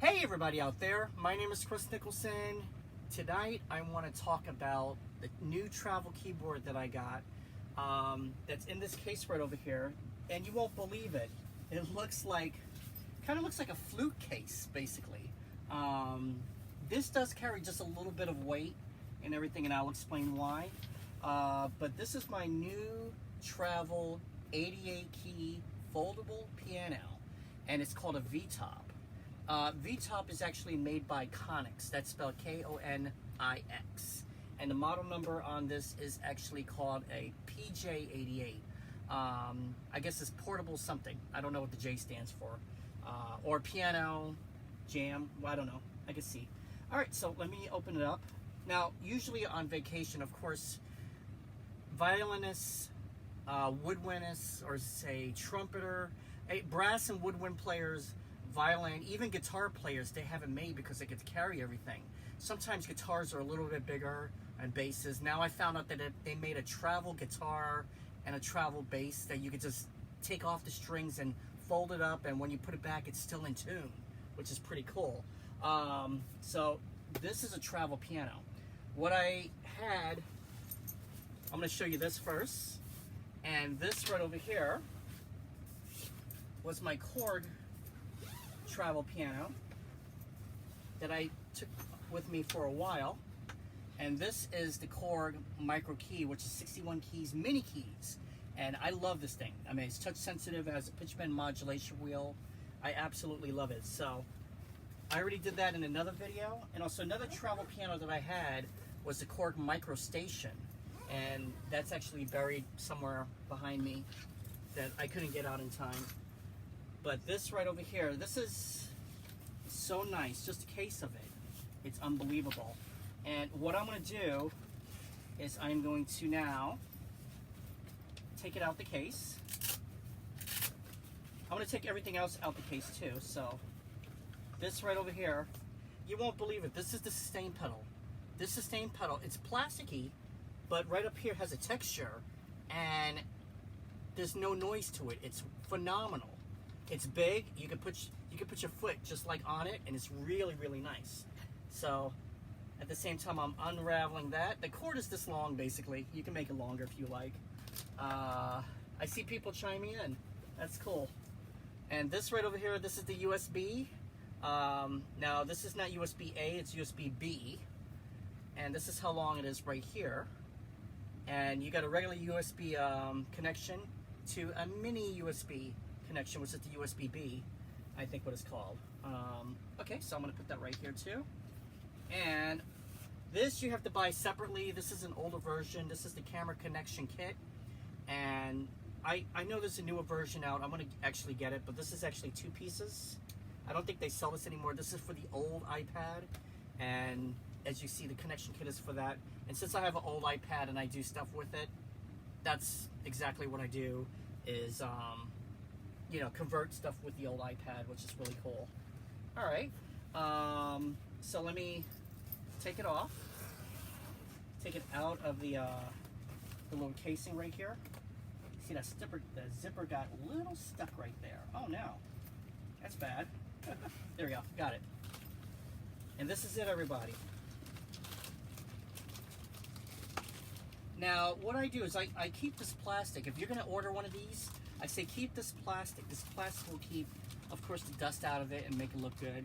Hey everybody out there, my name is Kris Nicholson. Tonight I want to talk about the new travel keyboard that I got that's in this case right over here, and you won't believe it. It looks like, kind of looks like a flute case basically. This does carry just a little bit of weight and everything, and I'll explain why. But this is my new travel 88 key foldable piano, and it's called a Veetop. Veetop is actually made by Konix. That's spelled K-O-N-I-X. And the model number on this is actually called a PJ88. I guess it's portable something. I don't know what the J stands for. Or piano, jam, well, I don't know. I can see. All right, so let me open it up. Now, usually on vacation, of course, violinists, woodwindists, or say trumpeter, brass and woodwind players, violin, even guitar players, they have it made because they get to carry everything. Sometimes guitars are a little bit bigger and basses. Now I found out that they made a travel guitar and a travel bass that you could just take off the strings and fold it up, and when you put it back it's still in tune, which is pretty cool. So this is a travel piano. What I had, I'm going to show you this first, and this right over here was my Korg travel piano that I took with me for a while, and this is the Korg micro key, which is 61 keys, mini keys, and I love this thing. I mean, it's touch sensitive, as a pitch bend modulation wheel. I absolutely love it. So I already did that in another video. And also another travel piano that I had was the Korg micro station, and that's actually buried somewhere behind me that I couldn't get out in time. But this right over here, this is so nice, just a case of it. It's unbelievable. And what I'm going to do is I'm going to now take it out the case. I'm going to take everything else out the case too. So this right over here, you won't believe it. This is the sustain pedal. This sustain pedal, it's plasticky, but right up here has a texture, and there's no noise to it. It's phenomenal. It's big. You can put your foot just like on it, and it's really, really nice. So at the same time, I'm unraveling that. The cord is this long, basically. You can make it longer if you like. I see people chiming in. That's cool. And this right over here, this is the USB. Now this is not USB A, it's USB B. And this is how long it is right here. And you got a regular USB connection to a mini USB connection, which is the USB B, I think what it's called. Okay, so I'm gonna put that right here too. And this you have to buy separately. This is an older version. This is the camera connection kit. And I know there's a newer version out. I'm gonna actually get it, but this is actually 2 pieces. I don't think they sell this anymore. This is for the old iPad. And as you see, the connection kit is for that. And since I have an old iPad and I do stuff with it, that's exactly what I do, is you know, convert stuff with the old iPad, which is really cool. All right, so let me take it off. Take it out of the little casing right here. See that zipper got a little stuck right there. Oh no, that's bad. There we go, got it. And this is it, everybody. Now, what I do is I keep this plastic. If you're gonna order one of these, I say keep this plastic. This plastic will keep, of course, the dust out of it and make it look good.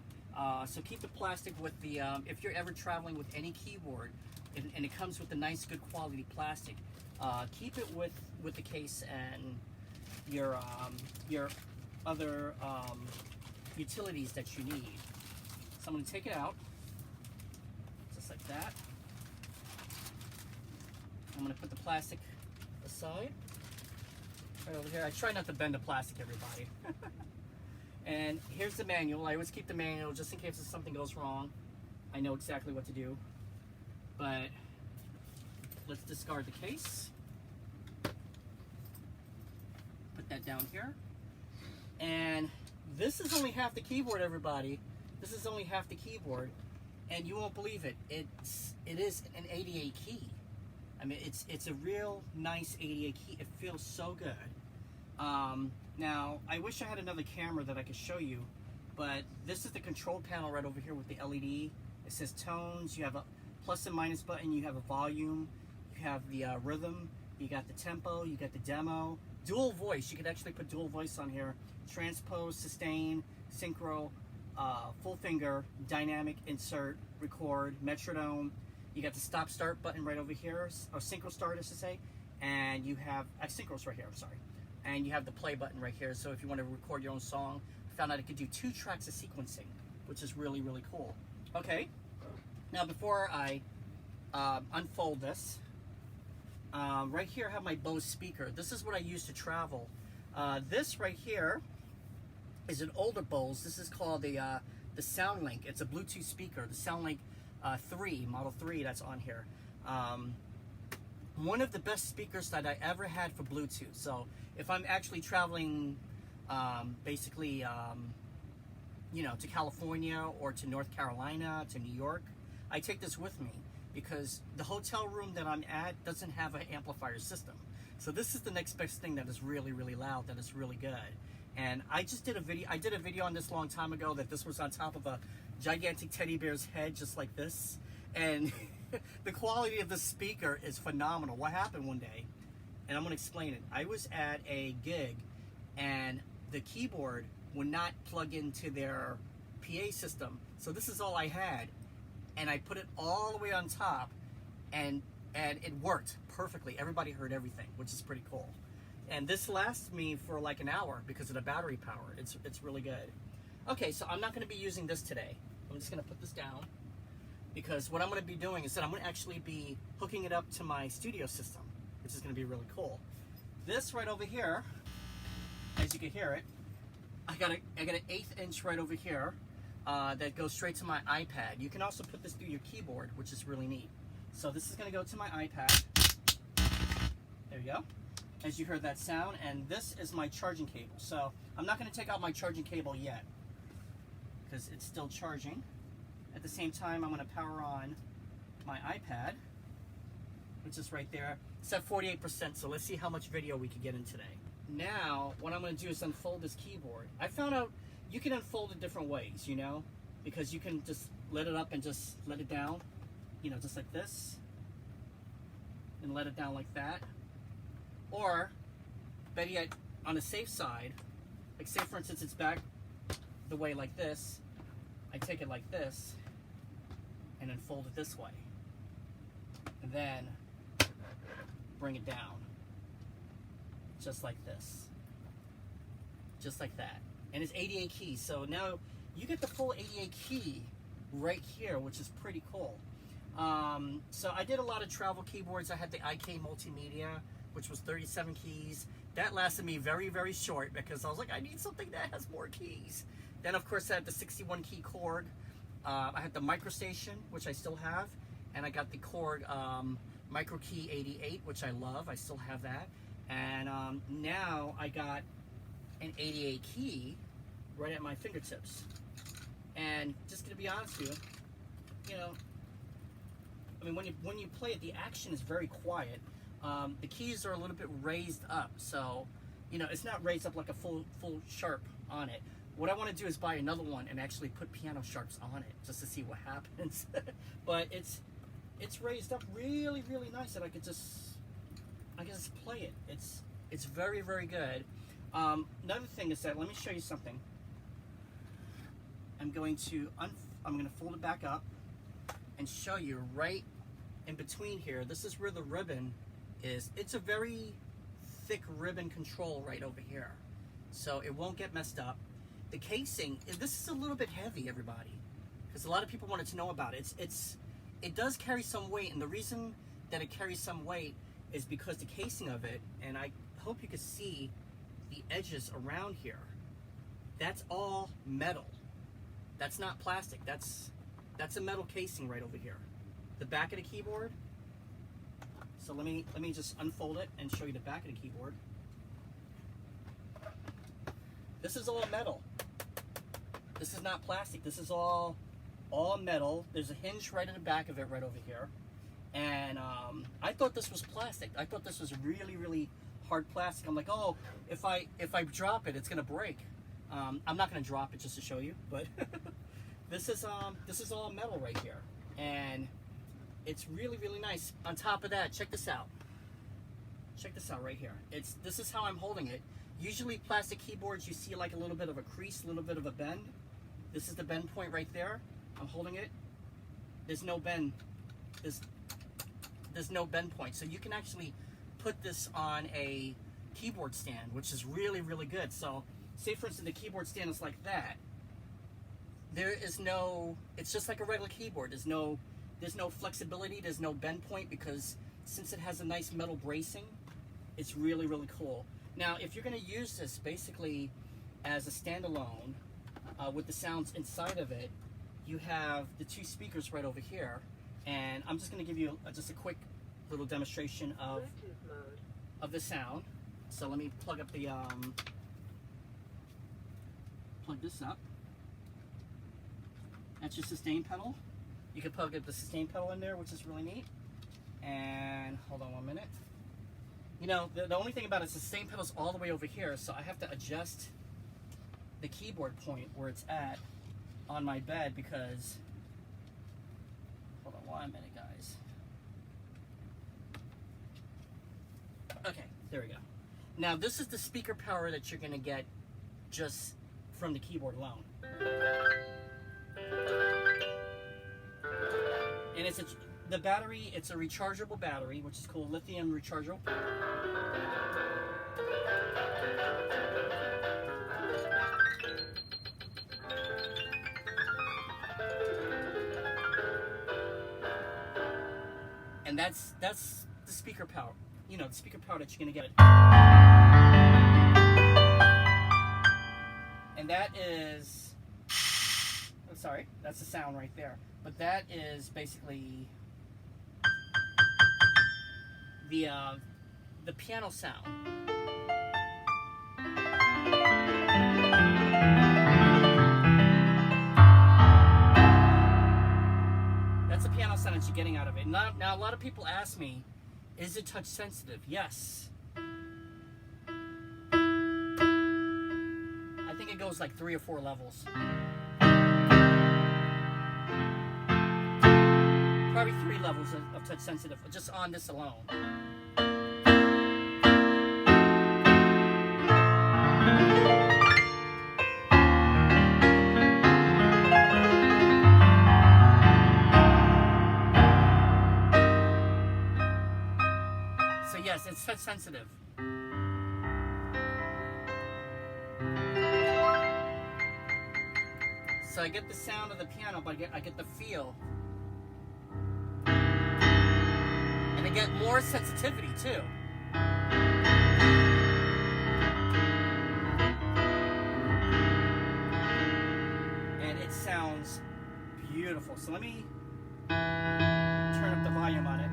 So keep the plastic with the, if you're ever traveling with any keyboard, and it comes with a nice, good quality plastic, keep it with the case and your other utilities that you need. So I'm gonna take it out, just like that. I'm gonna put the plastic aside. Right over here. I try not to bend the plastic, everybody. And here's the manual. I always keep the manual just in case if something goes wrong. I know exactly what to do. But let's discard the case. Put that down here. And this is only half the keyboard, everybody. This is only half the keyboard. And you won't believe it. It is an 88 key. I mean, it's a real nice 88 key. It feels so good. Now, I wish I had another camera that I could show you But this is the control panel right over here with the LED. It says tones. You have a plus and minus button. You have a volume. You have the rhythm. You got the tempo. You got the demo. Dual voice. You could actually put dual voice on here. Transpose, sustain, synchro, full finger, dynamic, insert, record, metronome. You got the stop start button right over here, or synchro start, I should say. And you have synchros right here. I'm sorry. And you have the play button right here. So if you want to record your own song, I found out it could do 2 tracks of sequencing, which is really, really cool. Okay. Now before I unfold this, right here I have my Bose speaker. This is what I use to travel. This right here is an older Bose. This is called the SoundLink. It's a Bluetooth speaker. The SoundLink 3, Model 3 that's on here. One of the best speakers that I ever had for Bluetooth. So if I'm actually traveling basically you know, to California or to North Carolina, to New York, I take this with me because the hotel room that I'm at doesn't have an amplifier system. So this is the next best thing that is really, really loud, that is really good. And I just did a video, I did a video on this a long time ago that this was on top of a gigantic teddy bear's head just like this. And the quality of the speaker is phenomenal. What happened one day, and I'm gonna explain it. I was at a gig and the keyboard would not plug into their PA system. So this is all I had. And I put it all the way on top and it worked perfectly. Everybody heard everything, which is pretty cool. And this lasts me for like an hour because of the battery power. It's really good. Okay, so I'm not gonna be using this today. I'm just gonna put this down because what I'm gonna be doing is that I'm gonna actually be hooking it up to my studio system, which is gonna be really cool. This right over here, as you can hear it, I got an 1/8 inch right over here that goes straight to my iPad. You can also put this through your keyboard, which is really neat. So this is going to go to my iPad. There you go. As you heard that sound, and this is my charging cable. So I'm not going to take out my charging cable yet because it's still charging. At the same time, I'm going to power on my iPad, which is right there. It's at 48%, so let's see how much video we can get in today. Now, what I'm going to do is unfold this keyboard. I found out you can unfold it different ways, you know, because you can just let it up and just let it down, you know, just like this, and let it down like that. Or, better yet, on the safe side, like say for instance it's back the way like this, I take it like this, and then fold it this way, and then bring it down. Just like this. Just like that. And it's 88 keys. So now you get the full 88 key right here, which is pretty cool. So I did a lot of travel keyboards. I had the IK Multimedia, which was 37 keys. That lasted me very, very short because I was like, I need something that has more keys. Then of course I had the 61 key Korg. I had the MicroStation, which I still have. And I got the Korg Micro Key 88, which I love. I still have that. And now I got an 88 key right at my fingertips. And just to be honest with you, you know, I mean, when you play it, the action is very quiet. The keys are a little bit raised up, so you know it's not raised up like a full sharp on it. What I want to do is buy another one and actually put piano sharps on it just to see what happens. But it's raised up really, really nice, and I could just play it. It's very, very good. Another thing is that, let me show you something. I'm going to fold it back up and show you right in between here. This is where the ribbon is. It's a very thick ribbon control right over here, so it won't get messed up. The casing, this is a little bit heavy, everybody, because a lot of people wanted to know about it. It does carry some weight, and the reason that it carries some weight is because the casing of it, and I hope you can see the edges around here, that's all metal. That's not plastic. That's a metal casing right over here. The back of the keyboard. So let me just unfold it and show you the back of the keyboard. This is all metal. This is not plastic. This is all metal. There's a hinge right in the back of it right over here. And I thought this was plastic. I thought this was really, really hard plastic. I'm like, oh, if I drop it, it's gonna break. I'm not going to drop it just to show you, but this is all metal right here, and it's really, really nice. On top of that, check this out. Check this out right here. This is how I'm holding it. Usually plastic keyboards, you see like a little bit of a crease, a little bit of a bend. This is the bend point right there. I'm holding it. There's no bend. There's no bend point. So you can actually put this on a keyboard stand, which is really, really good. So say for instance the keyboard stand is like that. It's just like a regular keyboard. There's no flexibility, there's no bend point, because since it has a nice metal bracing, it's really, really cool. Now, if you're going to use this basically as a standalone with the sounds inside of it, you have the 2 speakers right over here, and I'm just going to give you just a quick little demonstration of the sound. So let me plug up the plug this up. That's your sustain pedal. You can plug up the sustain pedal in there, which is really neat. And hold on 1 minute. You know, the only thing about it is the sustain pedal is all the way over here, so I have to adjust the keyboard point where it's at on my bed, because, hold on 1 minute, guys. Okay, there we go. Now this is the speaker power that you're gonna get just from the keyboard alone. And the battery, it's a rechargeable battery, which is cool, lithium rechargeable. And that's the speaker power, you know, the speaker power that you're gonna get. And that is, oh, sorry, that's the sound right there. But that is basically the piano sound. That's the piano sound that you're getting out of it. Now a lot of people ask me, is it touch sensitive? Yes. I think it goes like 3 or 4 levels. Probably 3 levels of touch sensitive, just on this alone. So yes, it's touch sensitive. So I get the sound of the piano, but I get the feel. And I get more sensitivity too. And it sounds beautiful. So let me turn up the volume on it.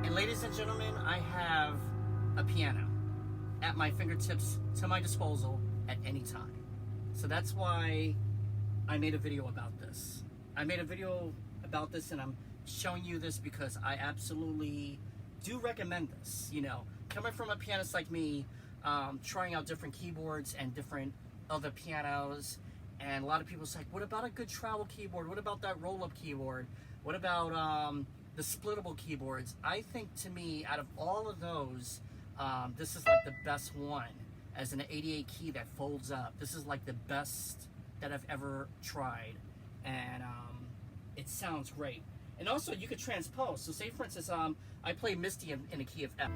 Ladies and gentlemen, I have a piano at my fingertips, to my disposal at any time. So that's why I made a video about this. I made a video about this, and I'm showing you this because I absolutely do recommend this. You know, coming from a pianist like me, trying out different keyboards and different other pianos, and a lot of people say, what about a good travel keyboard? What about that roll-up keyboard? What about the splittable keyboards? I think, to me, out of all of those, this is like the best one. As an 88 key that folds up, this is like the best that I've ever tried, and it sounds great. And also, you could transpose. So say, for instance, I play Misty in a key of F.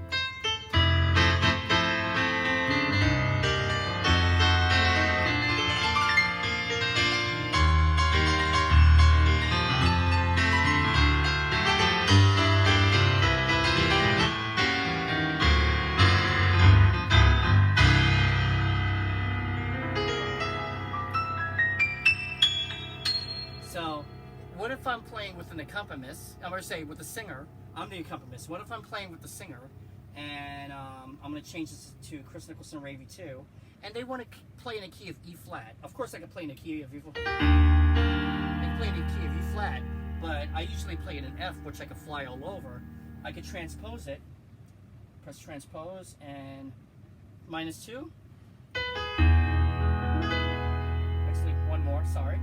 So, what if I'm playing with an accompanist? I'm going to say with the singer, I'm the accompanist. What if I'm playing with the singer and I'm going to change this to Kris Nicholson Ravy 2, and they want to play in a key of E flat. Of course, I can play in a key of E flat. I can play in a key of E flat, but I usually play in an F, which I can fly all over. I could transpose it. Press transpose and -2. Actually, one more. Sorry.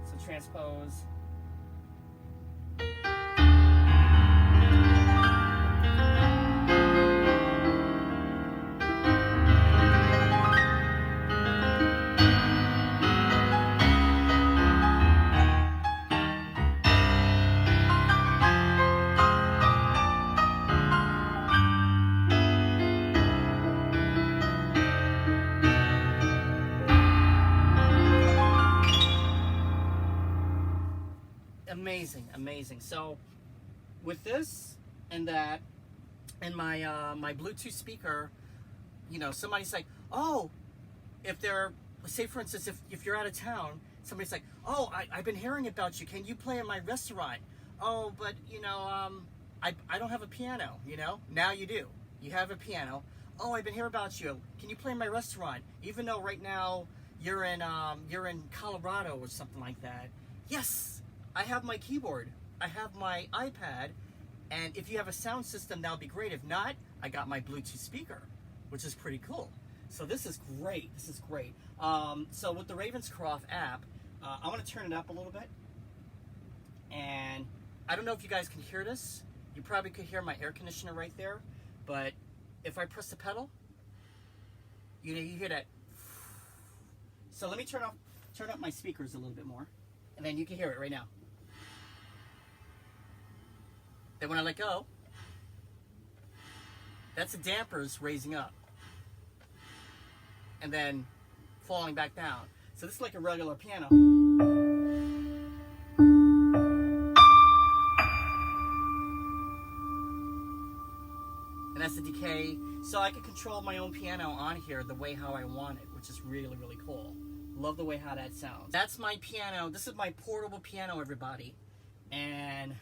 So transpose. Amazing, amazing. So with this and that and my my Bluetooth speaker, you know, somebody's like, oh, if they're, say for instance, if you're out of town, somebody's like, oh, I've been hearing about you, can you play in my restaurant? Oh, but you know, I don't have a piano, you know. Now you do. You have a piano. Oh, I've been hearing about you, can you play in my restaurant, even though right now you're in Colorado or something like that. Yes, I have my keyboard, I have my iPad, and if you have a sound system, that would be great. If not, I got my Bluetooth speaker, which is pretty cool. So this is great. This is great. So with the Ravenscroft app, I'm going to turn it up a little bit. And I don't know if you guys can hear this. You probably could hear my air conditioner right there. But if I press the pedal, you hear that. So let me turn up my speakers a little bit more, and then you can hear it right now. Then when I let go, that's the dampers raising up and then falling back down. So this is like a regular piano. And that's the decay. So I can control my own piano on here the way how I want it, which is really, really cool. Love the way how that sounds. That's my piano. This is my portable piano, everybody. And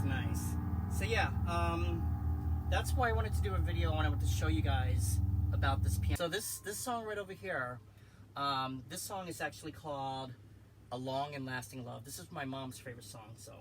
nice. So yeah, that's why I wanted to do a video. I wanted to show you guys about this piano. So this song right over here, this song is actually called A Long and Lasting Love. This is my mom's favorite song, so.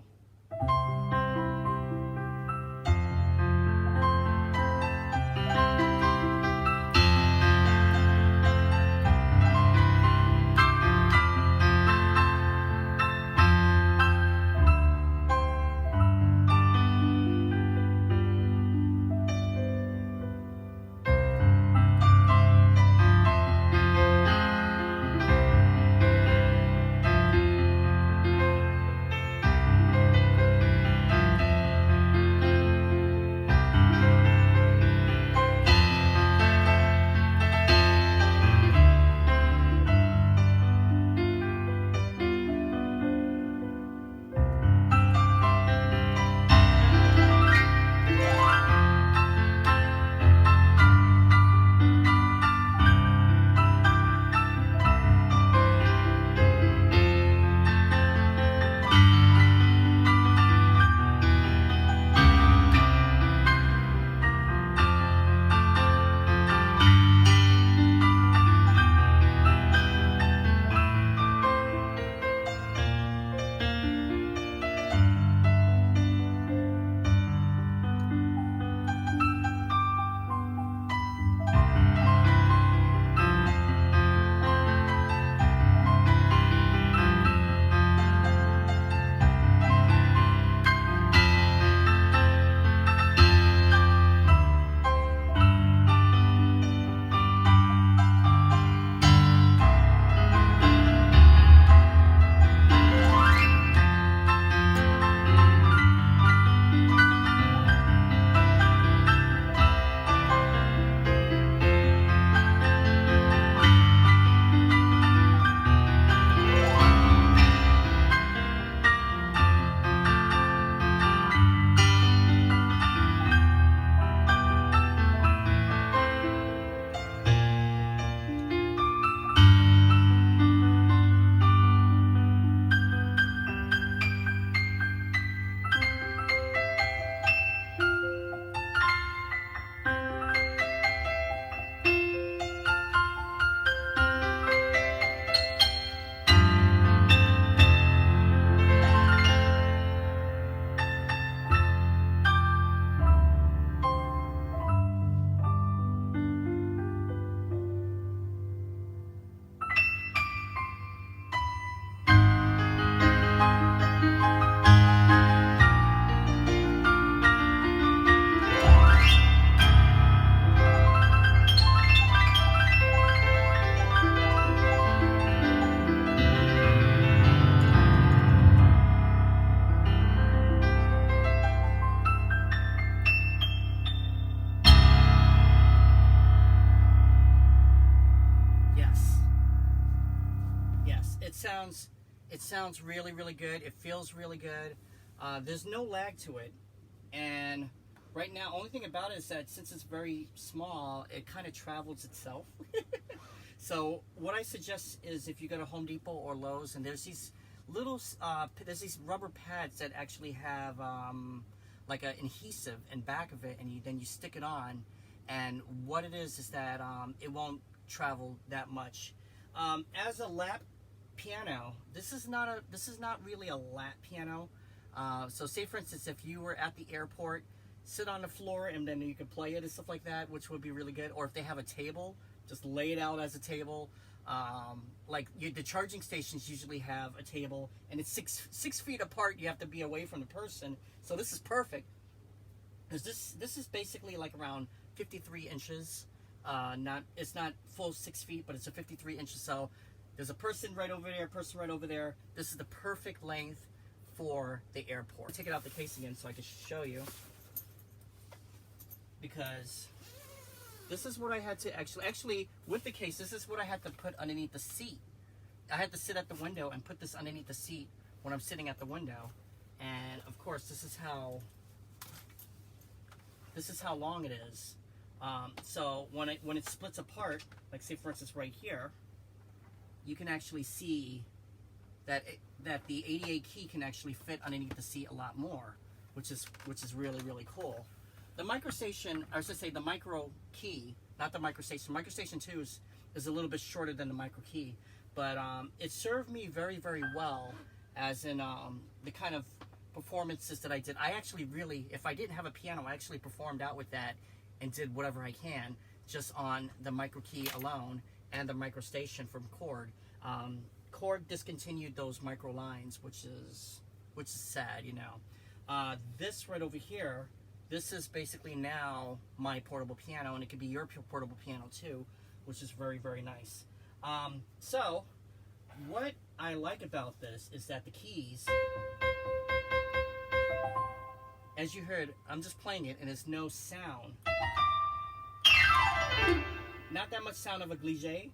it sounds really, really good. It feels really good. There's no lag to it, and right now, only thing about it is that since it's very small, it kind of travels itself. So what I suggest is if you go to Home Depot or Lowe's, and there's these little there's these rubber pads that actually have like an adhesive in back of it, and then you stick it on, and what it is that it won't travel that much. As a lap piano, this is not really a lap piano. So say for instance, if you were at the airport, sit on the floor and then you could play it and stuff like that, which would be really good. Or if they have a table, just lay it out as a table. The charging stations usually have a table, and it's six feet apart. You have to be away from the person. So this is perfect, because this is basically like around 53 inches. It's not full 6 feet, but it's a 53 inches. So there's a person right over there, person right over there. This is the perfect length for the airport. Take it out the case again so I can show you, because this is what I had to actually with the case, this is what I had to put underneath the seat. I had to sit at the window and put this underneath the seat when I'm sitting at the window. And of course, this is how long it is. So when it splits apart, like say for instance right here, you can actually see that the 88 key can actually fit underneath the seat a lot more, which is really, really cool. The micro station, or I should say the micro key, not the micro station. Micro station 2 is a little bit shorter than the micro key, but it served me very, very well, as in the kind of performances that I did. I actually really, if I didn't have a piano, I actually performed out with that and did whatever I can just on the micro key alone and the micro station from Chord. Chord discontinued those micro lines, which is sad, you know. This right over here, this is basically now my portable piano, and it could be your portable piano too, which is very, very nice. So what I like about this is that the keys, as you heard, I'm just playing it and there's no sound. Not that much sound of a glissé.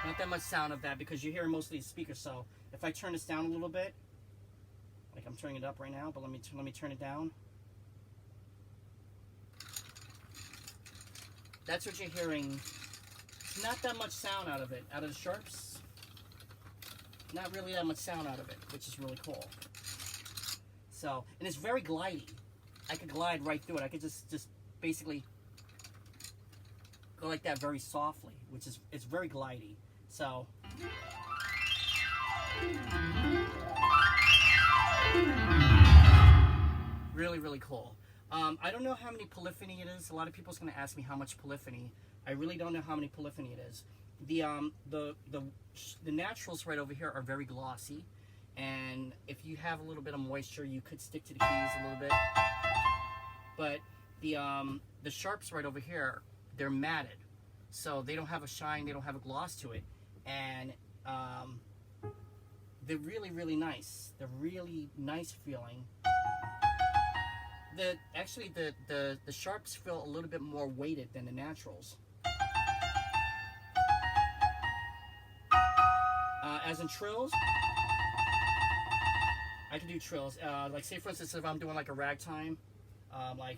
Not that much sound of that, because you're hearing mostly the speakers. So if I turn this down a little bit, like I'm turning it up right now, but let me turn it down. That's what you're hearing. Not that much sound out of it. Out of the sharps, not really that much sound out of it, which is really cool. So, and it's very glidey. I could glide right through it. I could just basically go like that very softly, which is, it's very glidey. So really, really cool. I don't know how many polyphony it is. A lot of people's going to ask me how much polyphony. I really don't know how many polyphony it is. The naturals right over here are very glossy, and if you have a little bit of moisture, you could stick to the keys a little bit. But the sharps right over here, they're matted, so they don't have a shine, they don't have a gloss to it, and they're really, really nice. They're really nice feeling. Actually the sharps feel a little bit more weighted than the naturals. As in trills, I can do trills. Like say for instance, if I'm doing like a ragtime, like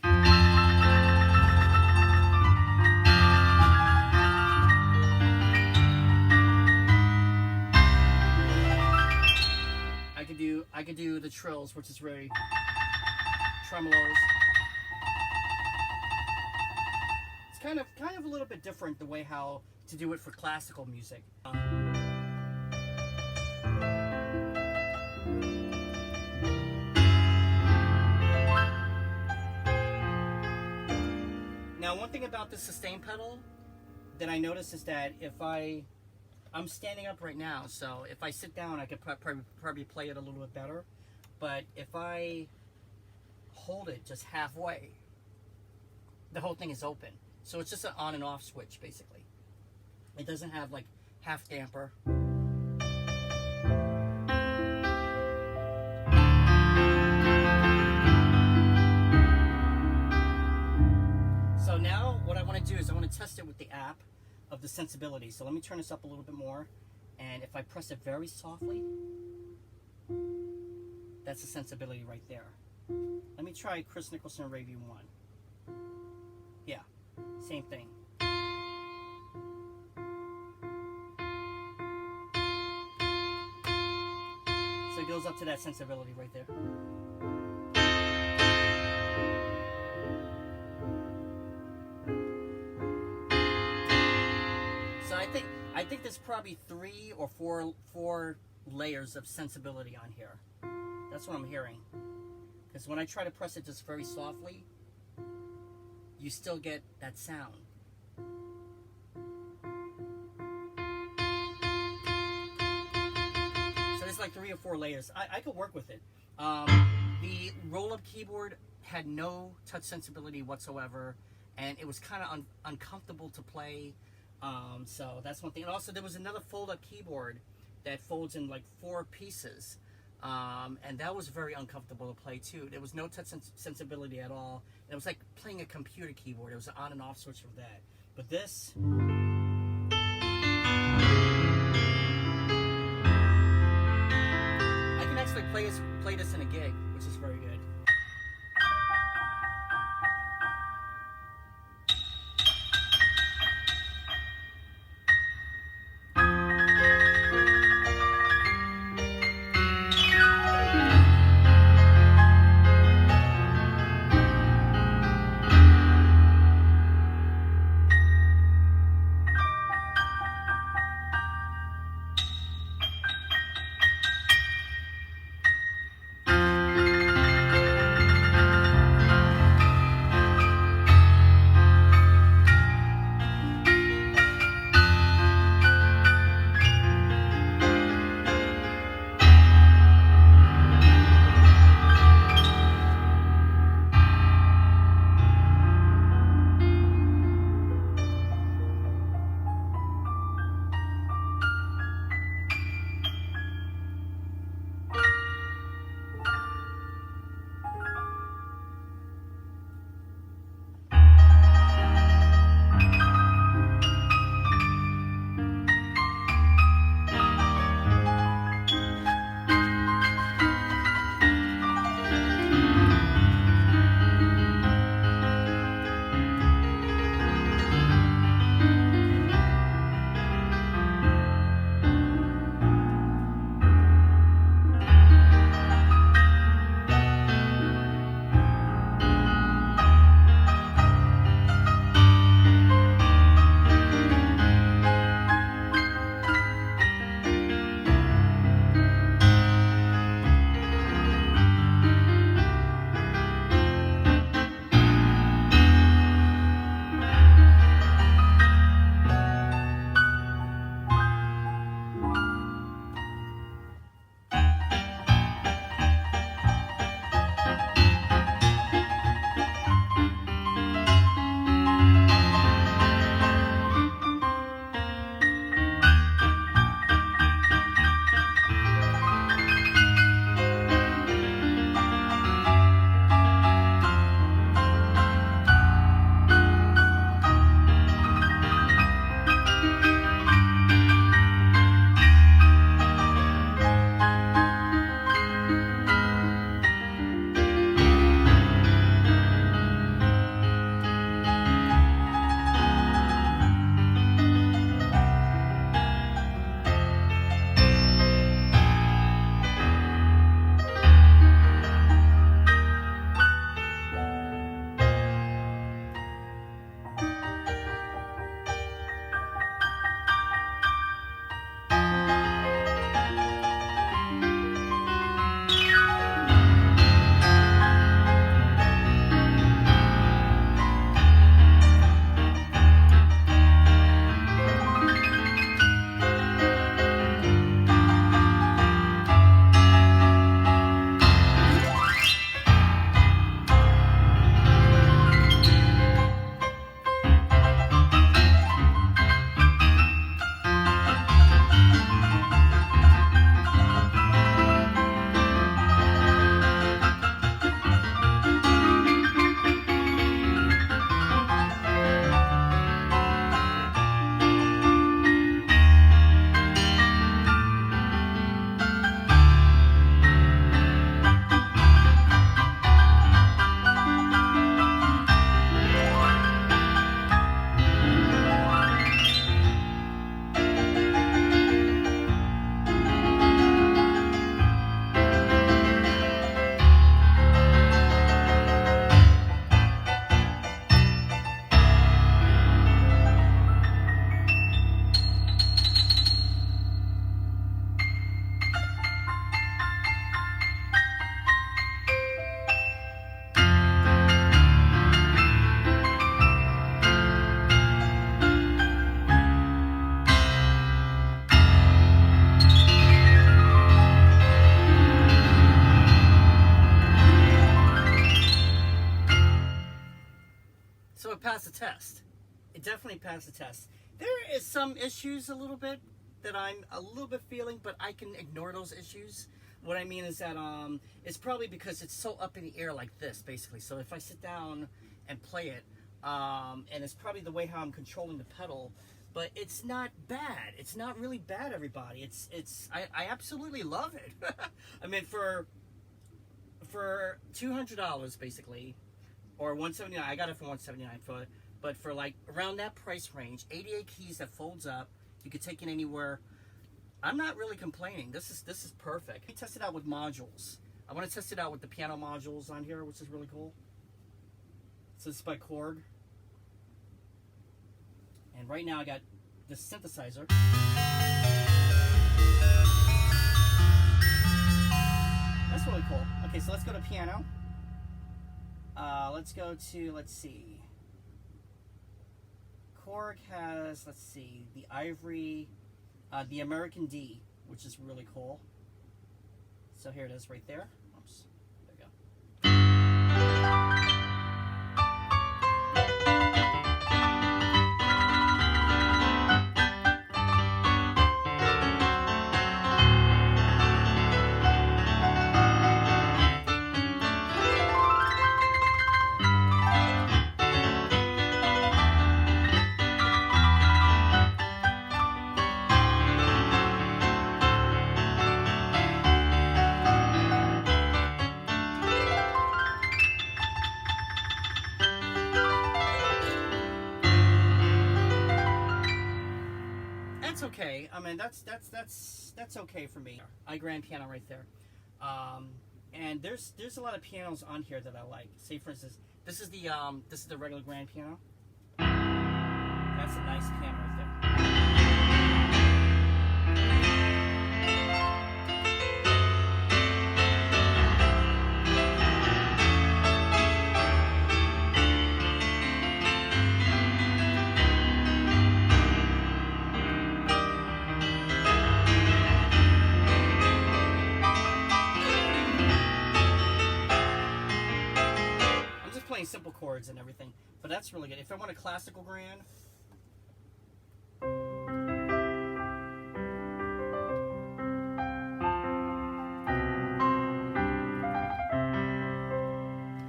I could do the trills, which is very tremolos. It's kind of a little bit different the way how to do it for classical music. Now, one thing about the sustain pedal that I noticed is that if I'm standing up right now, so if I sit down, I could probably play it a little bit better. But if I hold it just halfway, the whole thing is open. So it's just an on and off switch, basically. It doesn't have like half damper. So now what I want to do is I want to test it with the app of the sensibility. So let me turn this up a little bit more. And if I press it very softly, that's the sensibility right there. Let me try Kris Nicholson Review 1. Yeah, same thing. So it goes up to that sensibility right there. So I think there's probably 3 or 4 layers of sensibility on here. That's what I'm hearing. Because when I try to press it just very softly, you still get that sound. So there's like 3 or 4 layers. I could work with it. The roll-up keyboard had no touch sensibility whatsoever, and it was kind of uncomfortable to play. So that's one thing. And also there was another fold-up keyboard that folds in like 4 pieces. And that was very uncomfortable to play too. There was no touch sensibility at all. It was like playing a computer keyboard. It was an on and off switch for that. But this, I can actually play this in a gig, which is very good. test. It definitely passed the test. There is some issues a little bit that I'm a little bit feeling, but I can ignore those issues. What I mean is that it's probably because it's so up in the air like this, basically. So if I sit down and play it, and it's probably the way how I'm controlling the pedal, but it's not bad. It's not really bad, everybody. I absolutely love it. I mean, for $200 basically, or $179. I got it for $179 but for like around that price range, 88 keys that folds up, you could take it anywhere. I'm not really complaining. This is perfect. We test it out with modules. I want to test it out with the piano modules on here, which is really cool. So this is by Korg. And right now I got this synthesizer. That's really cool. Okay, so let's go to piano. Let's go to, let's see. Korg has, let's see, the Ivory, the American D, which is really cool. So here it is right there. Oops, there we go. That's okay. I mean, that's okay for me. Grand piano right there. And there's a lot of pianos on here that I like. Say for instance, this is the regular grand piano. That's a nice piano right there. Simple chords and everything, but that's really good. If I want a classical grand,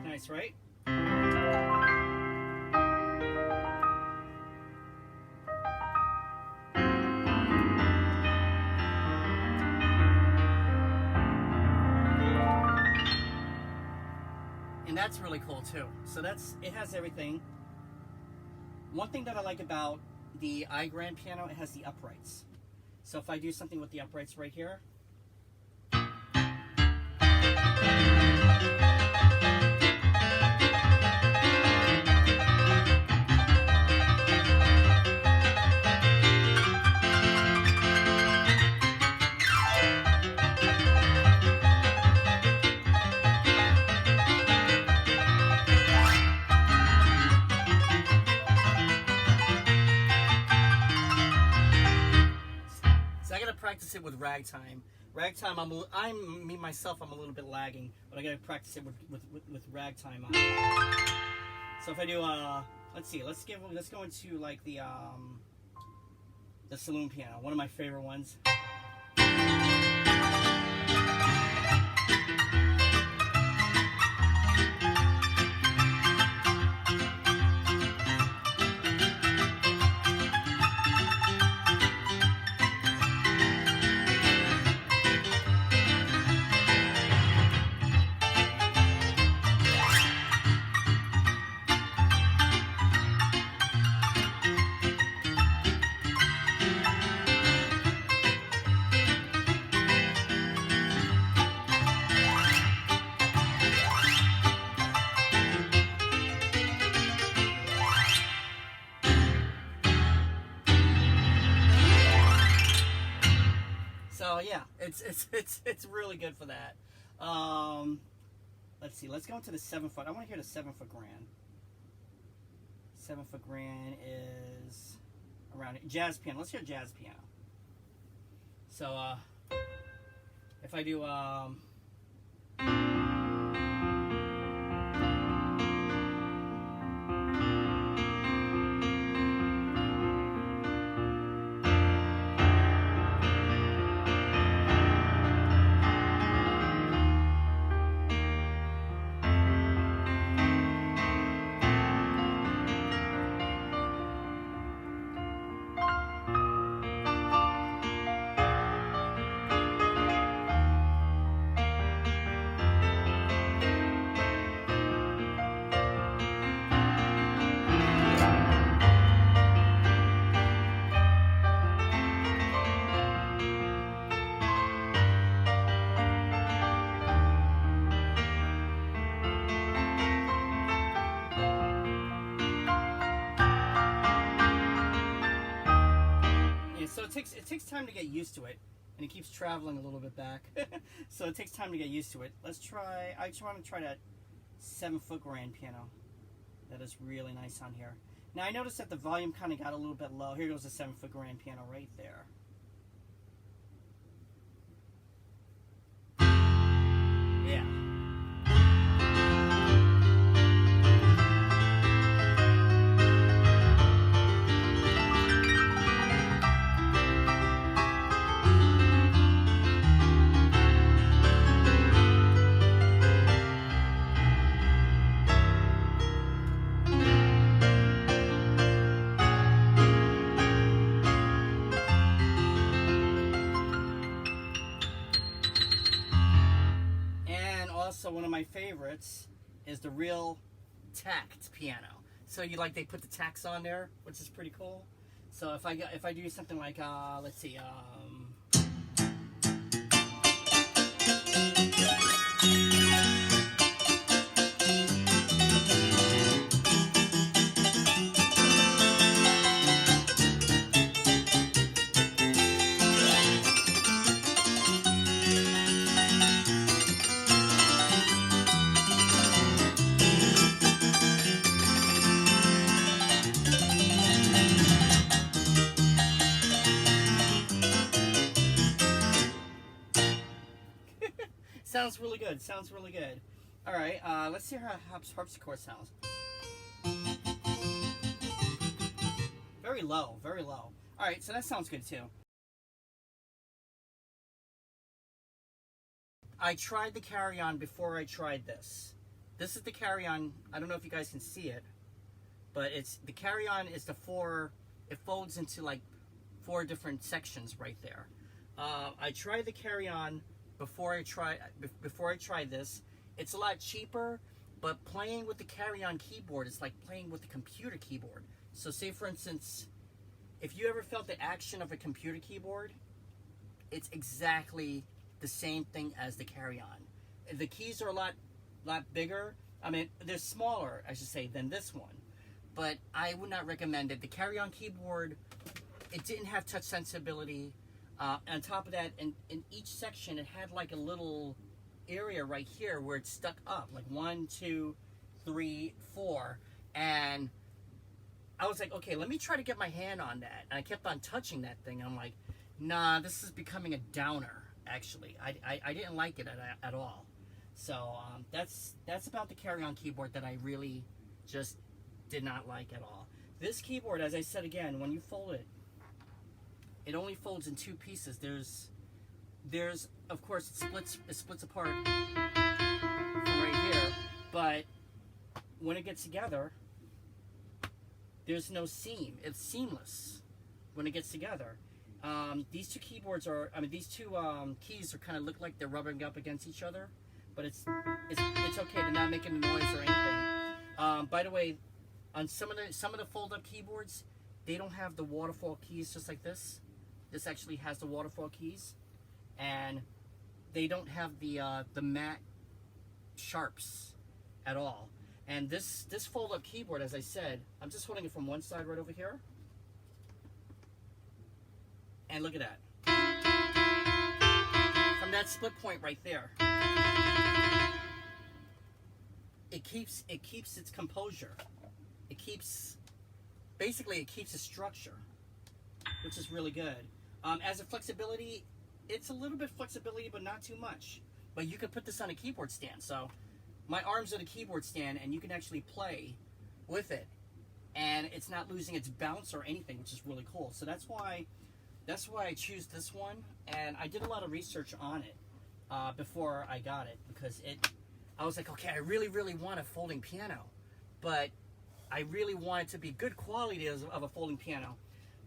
nice, right? And that's really cool too. So it has everything. One thing that I like about the grand piano, it has the uprights. So if I do something with the uprights right here, practice it with ragtime. Ragtime, I'm me myself, I'm a little bit lagging, but I gotta practice it with ragtime on. So if I do, let's see, let's go into like the saloon piano, one of my favorite ones. So yeah, it's really good for that. Let's see. Let's go into the 7-foot. I want to hear the 7-foot grand. 7-foot grand is around jazz piano. Let's hear jazz piano. So if I do So it takes time to get used to it, and it keeps traveling a little bit back. So it takes time to get used to it. Let's try. I just want to try that 7-foot grand piano. That is really nice on here. Now I noticed that the volume kind of got a little bit low. Here goes the 7-foot grand piano right there. Yeah. Also, one of my favorites is the real tacked piano. So they put the tacks on there, which is pretty cool. So if I do something like let's see, sounds really good. Sounds really good. All right, let's see how harpsichord sounds. Very low, very low. All right, so that sounds good too. I tried the carry-on before I tried this. This is the carry-on. I don't know if you guys can see it, but it's the carry-on is the it folds into like 4 different sections right there. I tried the carry-on before I tried this. It's a lot cheaper, but playing with the carry-on keyboard is like playing with the computer keyboard. So say for instance, if you ever felt the action of a computer keyboard, it's exactly the same thing as the carry-on. The keys are a lot bigger. I mean, they're smaller, I should say, than this one. But I would not recommend it. The carry-on keyboard, it didn't have touch sensibility. On top of that, in each section, it had like a little area right here where it stuck up, like 1, 2, 3, 4. And I was like, okay, let me try to get my hand on that. And I kept on touching that thing. I'm like, nah, this is becoming a downer, actually. I didn't like it at all. So that's about the carry-on keyboard that I really just did not like at all. This keyboard, as I said again, when you fold it, it only folds in 2 pieces. There's of course it splits apart from right here, but when it gets together, there's no seam. It's seamless when it gets together. These 2 keyboards are, these 2 keys are kind of look like they're rubbing up against each other, but it's okay. They're not making a noise or anything. By the way, on some of the fold-up keyboards, they don't have the waterfall keys just like this. This actually has the waterfall keys, and they don't have the matte sharps at all. And this fold-up keyboard, as I said, I'm just holding it from one side right over here, and look at that. From that split point right there, it keeps its composure. It keeps its structure, which is really good. As a flexibility, it's a little bit flexibility, but not too much. But you can put this on a keyboard stand. So my arms are the keyboard stand, and you can actually play with it, and it's not losing its bounce or anything, which is really cool. So that's why I choose this one, and I did a lot of research on it before I got it, because I was like, okay, I really want a folding piano, but I really want it to be good quality of a folding piano.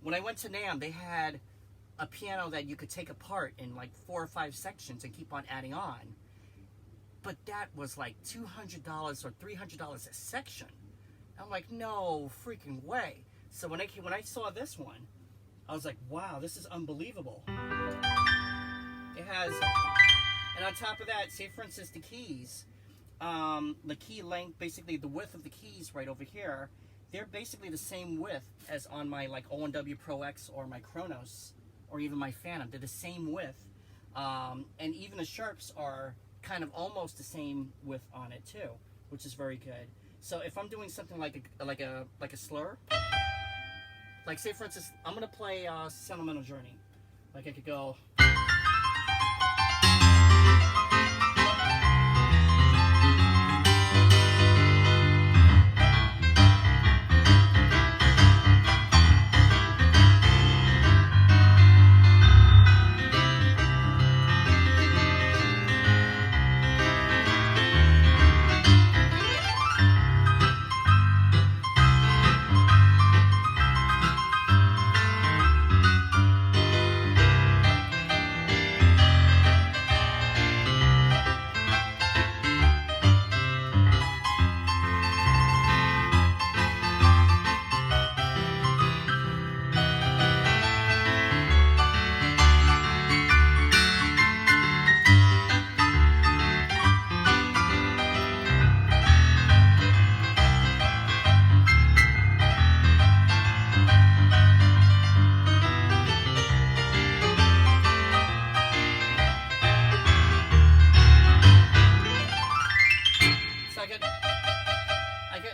When I went to NAMM, they had a piano that you could take apart in like 4 or 5 sections and keep on adding on. But that was like $200 or $300 a section. I'm like, no freaking way. So when I saw this one, I was like, wow, this is unbelievable. It has, and on top of that, say for instance the keys, the key length, basically the width of the keys right over here, they're basically the same width as on my like O&W Pro X or my Kronos or even my Phantom. They're the same width, and even the sharps are kind of almost the same width on it too, which is very good. So if I'm doing something like a slur, like say for instance, I'm gonna play Sentimental Journey. Like I could go.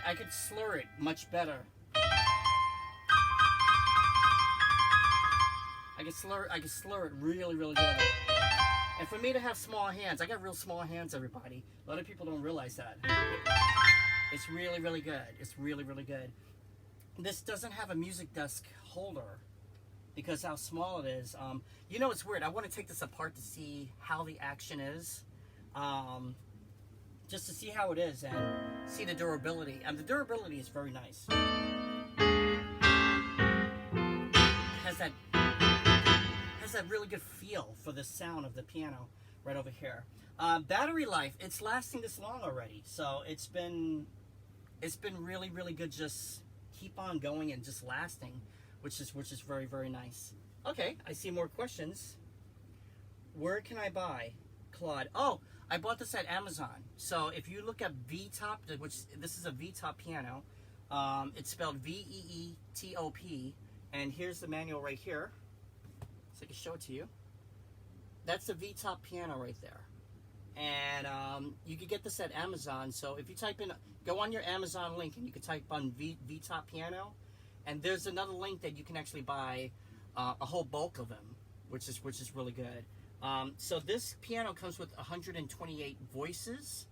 I could slur it much better. I could slur it really, really good. And for me to have small hands, I got real small hands, everybody. A lot of people don't realize that. It's really, really good. It's really, really good. This doesn't have a music desk holder because how small it is. You know, it's weird. I want to take this apart to see how the action is. Just to see how it is and see the durability. And the durability is very nice. Has that really good feel for the sound of the piano right over here. Battery life, it's lasting this long already. So it's been really, really good. Just keep on going and just lasting, which is very, very nice. Okay, I see more questions. Where can I buy Claude? Oh, I bought this at Amazon. So if you look at Veetop, which this is a Veetop piano, it's spelled V-E-E-T-O-P, and here's the manual right here. So I can show it to you. That's the Veetop piano right there. And you can get this at Amazon. So if you type in, go on your Amazon link and you can type on Veetop piano, and there's another link that you can actually buy a whole bulk of them, which is really good. So this piano comes with 128 voices,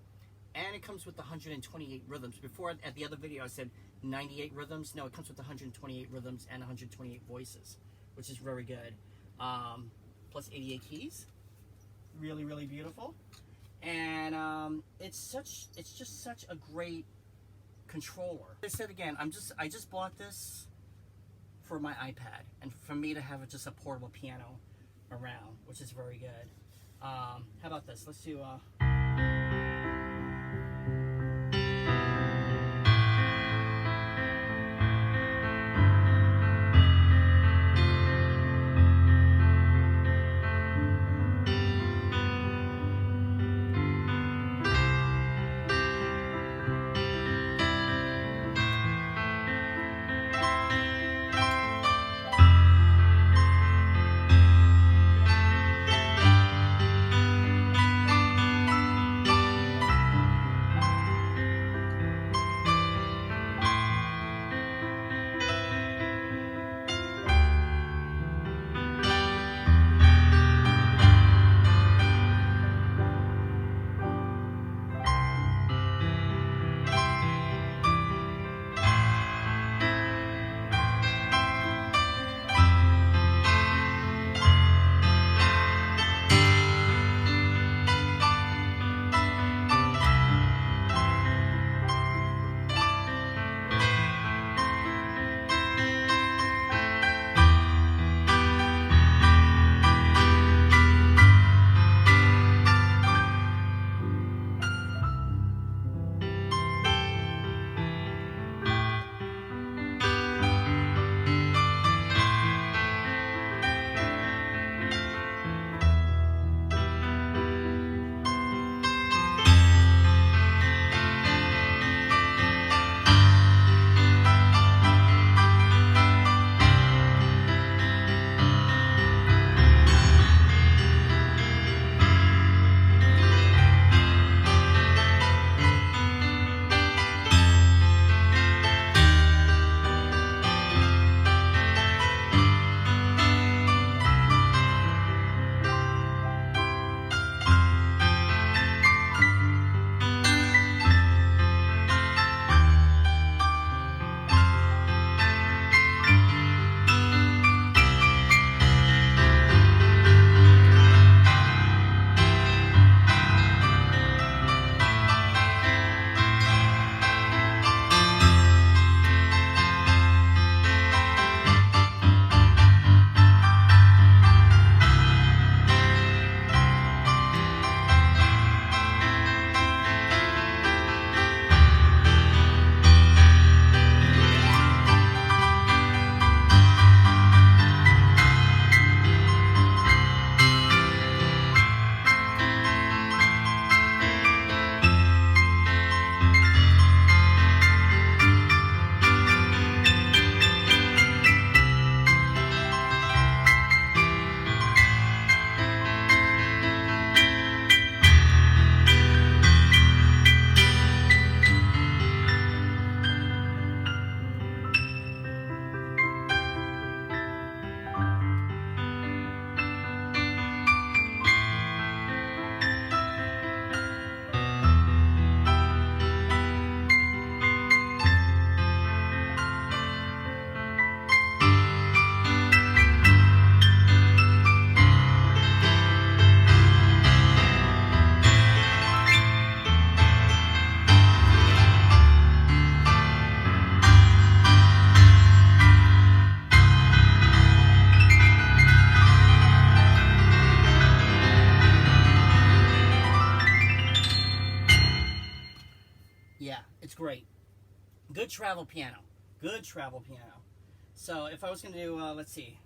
and it comes with 128 rhythms. Before, at the other video, I said 98 rhythms. No, it comes with 128 rhythms and 128 voices, which is very good. Plus 88 keys. Really, really beautiful. And it's just such a great controller. As I said again, I just bought this for my iPad, and for me to have just a portable piano around, which is very good. How about this? Let's do Good travel piano. Good travel piano. So if I was going to do, let's see.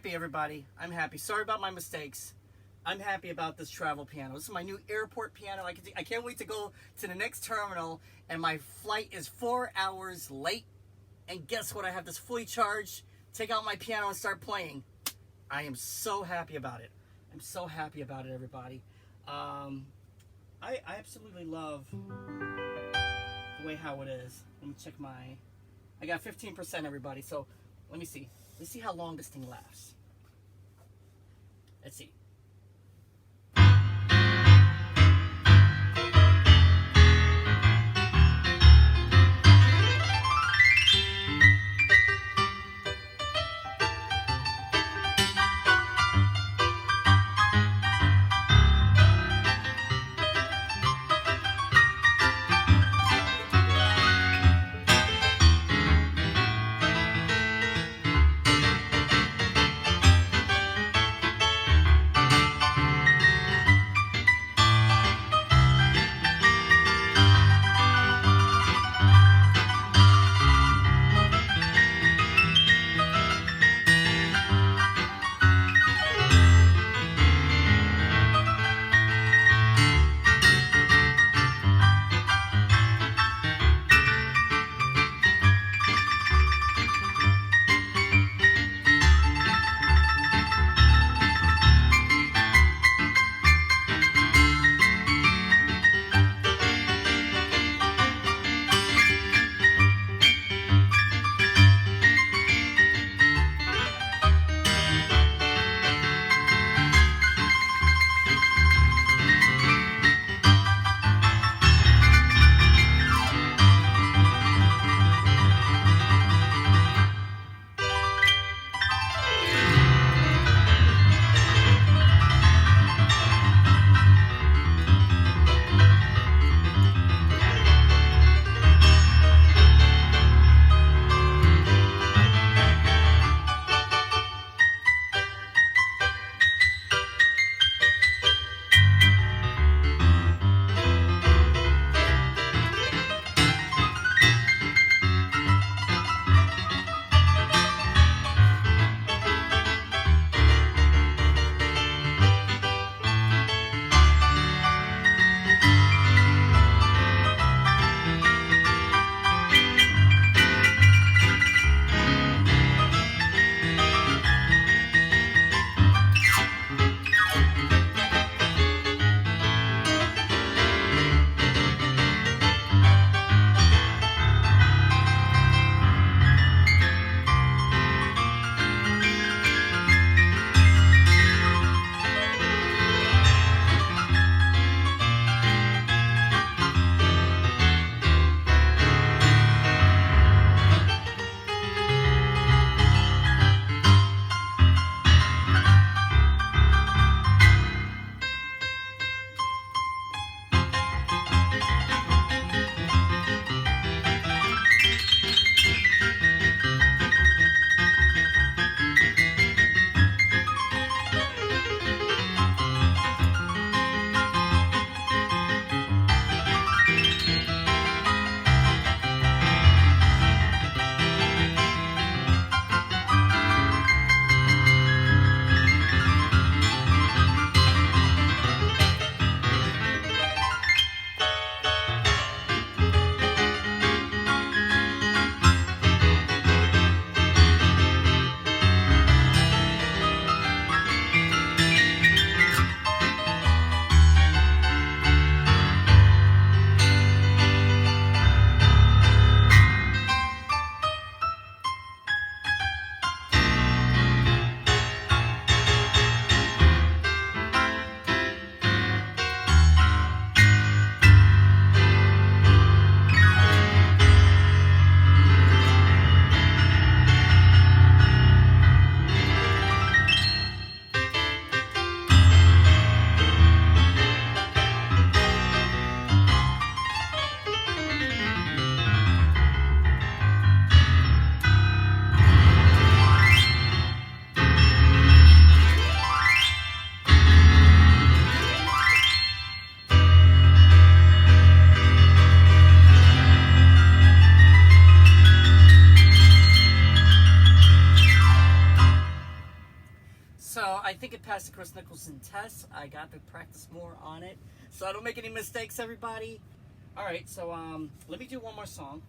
happy, everybody. I'm happy. Sorry about my mistakes. I'm happy about this travel piano. This is my new airport piano. I can't wait to go to the next terminal, and my flight is 4 hours late. And guess what? I have this fully charged. Take out my piano and start playing. I am so happy about it. I'm so happy about it, everybody. I absolutely love the way how it is. Let me check my... I got 15%, everybody. So let me see. Let's see how long this thing lasts. Let's see. I think it passed the Kris Nicholson test. I got to practice more on it, so I don't make any mistakes, everybody. All right, so let me do one more song.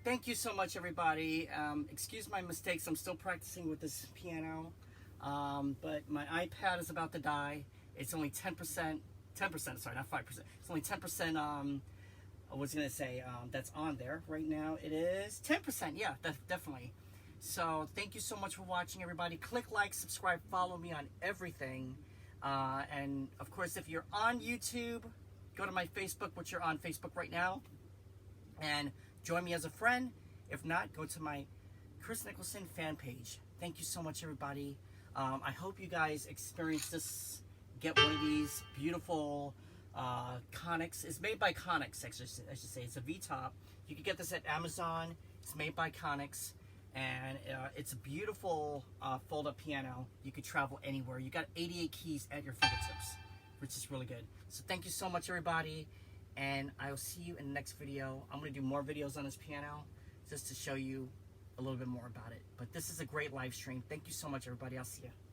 Thank you so much, everybody. Excuse my mistakes. I'm still practicing with this piano, but my iPad is about to die. It's only 10%, sorry, not 5%. It's only 10%, I was going to say, that's on there. Right now it is 10%, yeah, definitely. So thank you so much for watching, everybody. Click like, subscribe, follow me on everything. And of course, if you're on YouTube, go to my Facebook, which you're on Facebook right now, and join me as a friend. If not, go to my Kris Nicholson fan page. Thank you so much, everybody. I hope you guys experience this. Get one of these beautiful Konix. It's made by Konix, I should say. It's a Veetop. You can get this at Amazon. It's made by Konix. And it's a beautiful fold-up piano. You could travel anywhere. You got 88 keys at your fingertips, which is really good. So thank you so much, everybody. And I will see you in the next video. I'm going to do more videos on this piano. just to show you a little bit more about it. But this is a great live stream. Thank you so much, everybody. I'll see you.